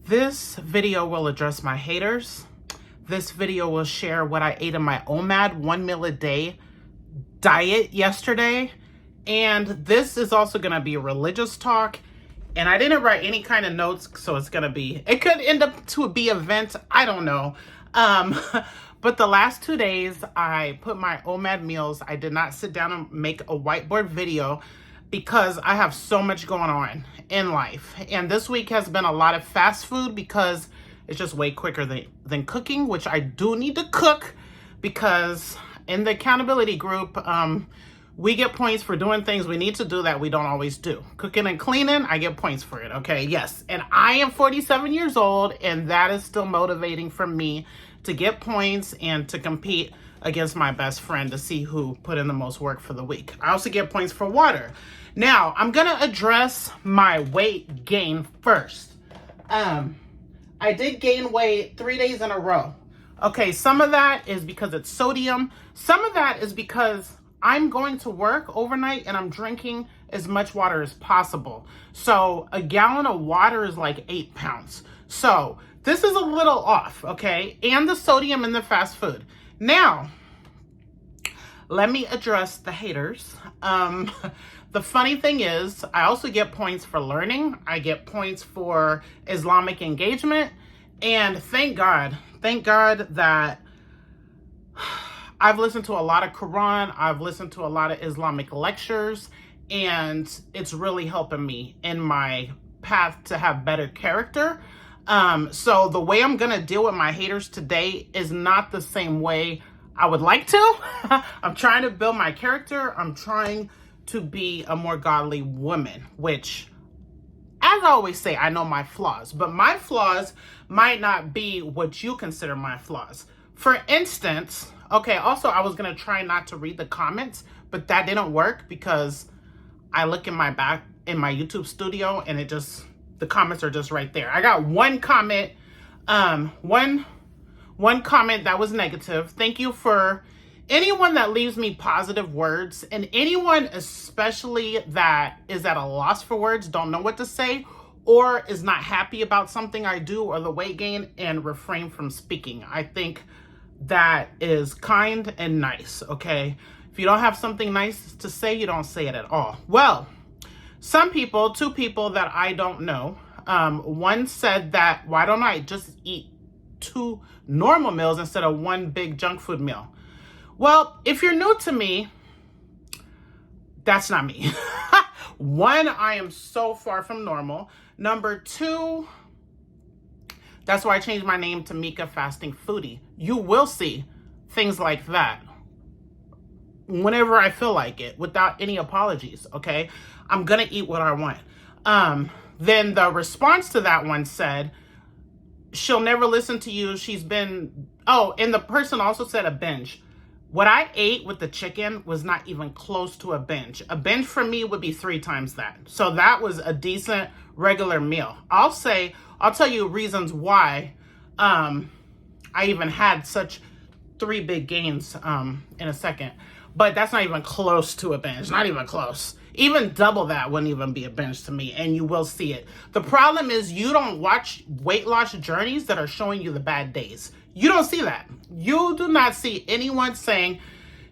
This video will address my haters. This video will share what I ate in my OMAD 1 meal a day diet yesterday. And this is also gonna be a religious talk. And I didn't write any kind of notes, so it could end up to be an event, I don't know. But the last 2 days, I put my OMAD meals. I did not sit down and make a whiteboard video because I have so much going on in life. And this week has been a lot of fast food because it's just way quicker than cooking, which I do need to cook because in the accountability group, we get points for doing things we need to do that we don't always do. Cooking and cleaning, I get points for it, okay? Yes, and I am 47 years old, and that is still motivating for me to get points and to compete against my best friend to see who put in the most work for the week. I also get points for water. Now, I'm gonna address my weight gain first. I did gain weight 3 days in a row. Okay, some of that is because it's sodium. Some of that is because I'm going to work overnight and I'm drinking as much water as possible. So a gallon of water is like 8 pounds. So this is a little off, okay? And the sodium in the fast food. Now, let me address the haters. The funny thing is, I also get points for learning. I get points for Islamic engagement. And thank God that I've listened to a lot of Quran. I've listened to a lot of Islamic lectures, and it's really helping me in my path to have better character. So the way I'm gonna deal with my haters today is not the same way I would like to. I'm trying to build my character. I'm trying to be a more godly woman, which, as I always say, I know my flaws, but my flaws might not be what you consider my flaws. For instance, okay, also I was gonna try not to read the comments, but that didn't work because I look in my YouTube studio and the comments are just right there. I got one comment, one comment that was negative. Thank you for anyone that leaves me positive words, and anyone especially that is at a loss for words, don't know what to say, or is not happy about something I do or the weight gain and refrain from speaking. I think that is kind and nice, okay? If you don't have something nice to say, you don't say it at all. Well, two people that I don't know, one said that, why don't I just eat 2 normal meals instead of 1 big junk food meal? Well, if you're new to me, that's not me. 1, I am so far from normal. Number 2, that's why I changed my name to Mika Fasting Foodie. You will see things like that whenever I feel like it, without any apologies, okay? I'm gonna eat what I want. Then the response to that one said, she'll never listen to you. And the person also said a binge. What I ate with the chicken was not even close to a binge. A binge for me would be 3 times that. So that was a decent regular meal. I'll tell you reasons why I even had such 3 big gains in a second. But that's not even close to a binge. Not even close. Even double that wouldn't even be a binge to me, and you will see it. The problem is you don't watch weight loss journeys that are showing you the bad days. You don't see that. You do not see anyone saying,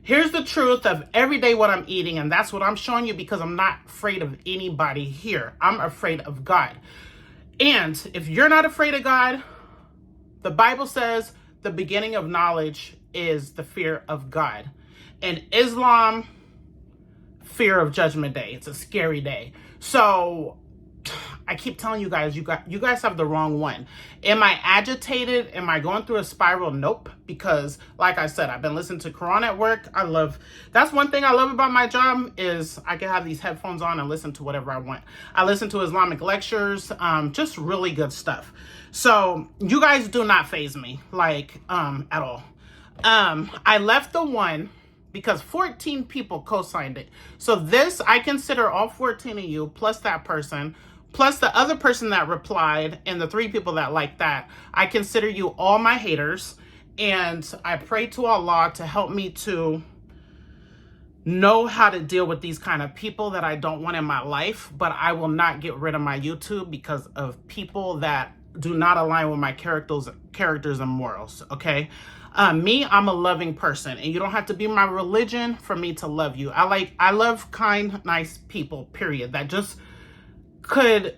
here's the truth of every day what I'm eating, and that's what I'm showing you because I'm not afraid of anybody here. I'm afraid of God. And if you're not afraid of God, the Bible says the beginning of knowledge is the fear of God. And Islam, fear of Judgment Day. It's a scary day. So I keep telling you guys have the wrong one. Am I agitated? Am I going through a spiral? Nope. Because like I said, I've been listening to Quran at work. That's one thing I love about my job is I can have these headphones on and listen to whatever I want. I listen to Islamic lectures, just really good stuff. So you guys do not faze me, at all. I left the one because 14 people co-signed it. So this, I consider all 14 of you, plus that person, plus the other person that replied, and the 3 people that liked that, I consider you all my haters. And I pray to Allah to help me to know how to deal with these kind of people that I don't want in my life, but I will not get rid of my YouTube because of people that do not align with my characters and morals, okay? Me, I'm a loving person, and you don't have to be my religion for me to love you. I love kind, nice people, period. That just could,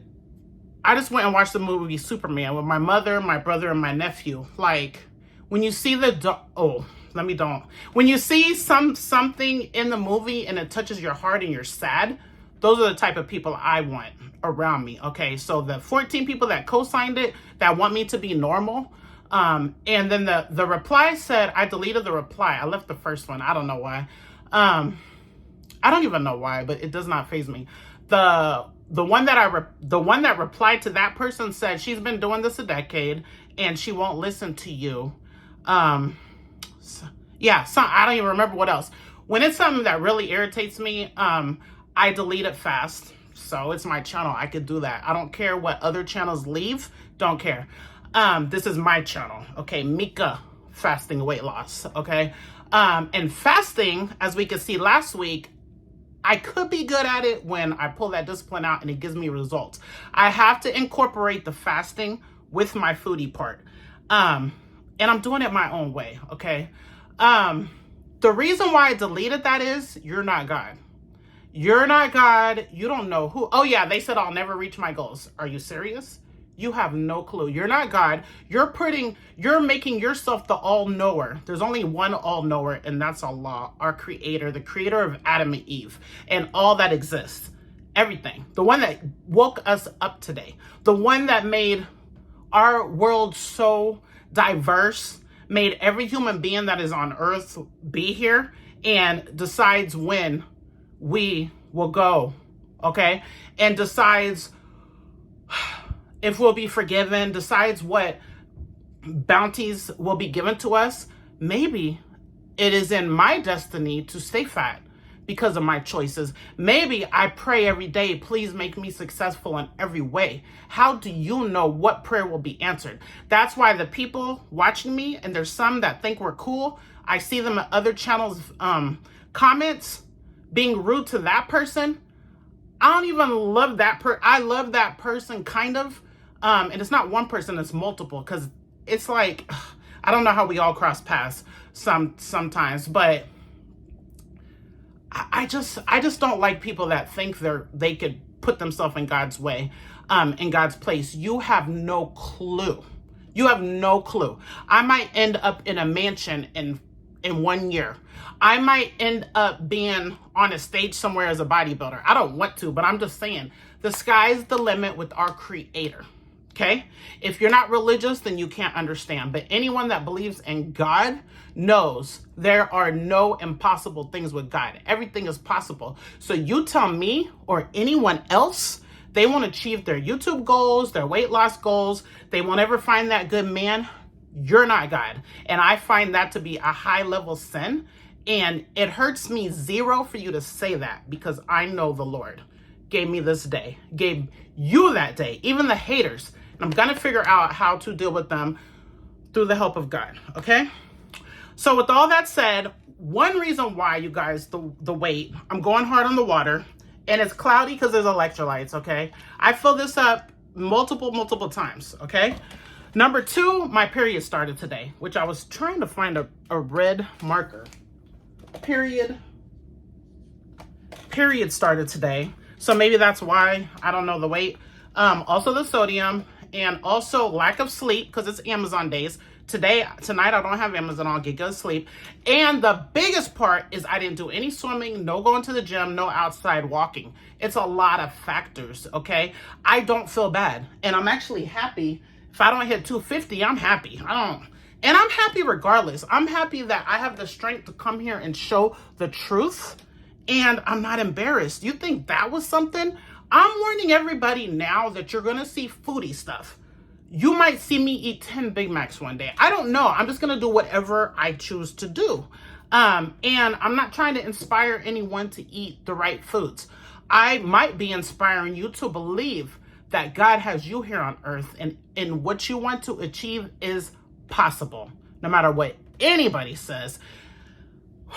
I just went and watched the movie Superman with my mother, my brother, and my nephew. Like, when you see when you see something in the movie and it touches your heart and you're sad, those are the type of people I want around me, okay? So the 14 people that co-signed it, that want me to be normal, and then the reply said, I deleted the reply. I left the first one. I don't know why. I don't even know why, but it does not faze me. The one that replied to that person said she's been doing this a decade and she won't listen to you. I don't even remember what else. When it's something that really irritates me, I delete it fast. So it's my channel. I could do that. I don't care what other channels leave. Don't care. This is my channel. Okay. Mika Fasting Weight Loss. Okay. And fasting, as we could see last week, I could be good at it when I pull that discipline out and it gives me results. I have to incorporate the fasting with my foodie part. And I'm doing it my own way. Okay. The reason why I deleted that is you're not God. You're not God. You don't know who. Oh yeah, they said I'll never reach my goals. Are you serious? You have no clue. You're not God. You're making yourself the all-knower. There's only one all-knower, and that's Allah, our creator, the creator of Adam and Eve, and all that exists. Everything. The one that woke us up today. The one that made our world so diverse, made every human being that is on earth be here, and decides when we will go, okay? And decides if we'll be forgiven, decides what bounties will be given to us. Maybe it is in my destiny to stay fat because of my choices. Maybe I pray every day, please make me successful in every way. How do you know what prayer will be answered? That's why the people watching me, and there's some that think we're cool, I see them at other channels' comments, being rude to that person. I don't even love that I love that person kind of, and it's not one person, it's multiple, because it's like, I don't know how we all cross paths sometimes, but I just don't like people that think they could put themselves in God's way, in God's place. You have no clue. You have no clue. I might end up in a mansion in 1 year. I might end up being on a stage somewhere as a bodybuilder. I don't want to, but I'm just saying, the sky's the limit with our creator, okay? If you're not religious, then you can't understand. But anyone that believes in God knows there are no impossible things with God. Everything is possible. So you tell me or anyone else they won't achieve their YouTube goals, their weight loss goals, they won't ever find that good man, you're not God. And I find that to be a high level sin. And it hurts me zero for you to say that, because I know the Lord gave me this day, gave you that day, even the haters. And I'm going to figure out how to deal with them through the help of God. Okay. So with all that said, one reason why, you guys, the weight, I'm going hard on the water, and it's cloudy because there's electrolytes. Okay. I fill this up multiple times. Okay. Number 2, my period started today, which I was trying to find a red marker. Period started today. So maybe that's why, I don't know, the weight. Also the sodium, and also lack of sleep, because it's Amazon days. Tonight I don't have Amazon, I'll get good sleep. And the biggest part is I didn't do any swimming, no going to the gym, no outside walking. It's a lot of factors, okay? I don't feel bad, and I'm actually happy. If I don't hit 250, I'm happy. And I'm happy regardless. I'm happy that I have the strength to come here and show the truth, and I'm not embarrassed. You think that was something? I'm warning everybody now that you're going to see foodie stuff. You might see me eat 10 Big Macs one day. I don't know. I'm just going to do whatever I choose to do. And I'm not trying to inspire anyone to eat the right foods. I might be inspiring you to believe that God has you here on earth, and what you want to achieve is possible, no matter what anybody says.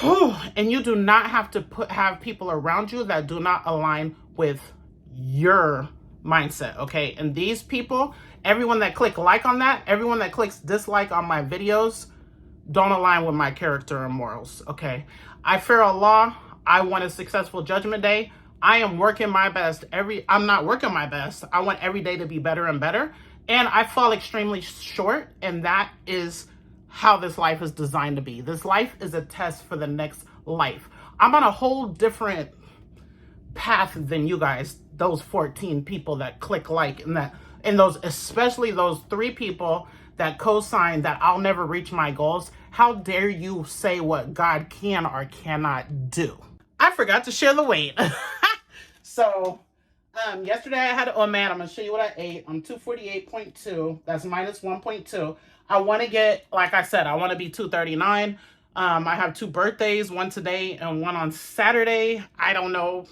And you do not have to have people around you that do not align with your mindset, okay? And these people, Everyone that click like on that, everyone that clicks dislike on my videos, don't align with my character and morals, okay? I fear Allah. I want a successful judgment day. I am working my best. I'm not working my best. I want every day to be better and better. And I fall extremely short, and that is how this life is designed to be. This life is a test for the next life. I'm on a whole different path than you guys, those 14 people that click like, and those, especially those 3 people that co-sign that I'll never reach my goals. How dare you say what God can or cannot do? I forgot to share the weight. So yesterday I had, oh man, I'm gonna show you what I ate. I'm 248.2. That's minus 1.2. I want to get, like I said, I want to be 239. I have 2 birthdays, one today and one on Saturday. I don't know.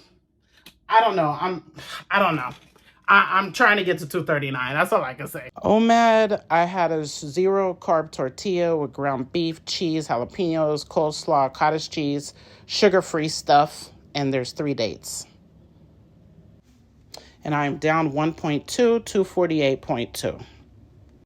I'm trying to get to 239. That's all I can say. OMAD, I had a 0 carb tortilla with ground beef, cheese, jalapenos, coleslaw, cottage cheese, sugar-free stuff, and there's 3 dates. And I'm down 1.2, 248.2.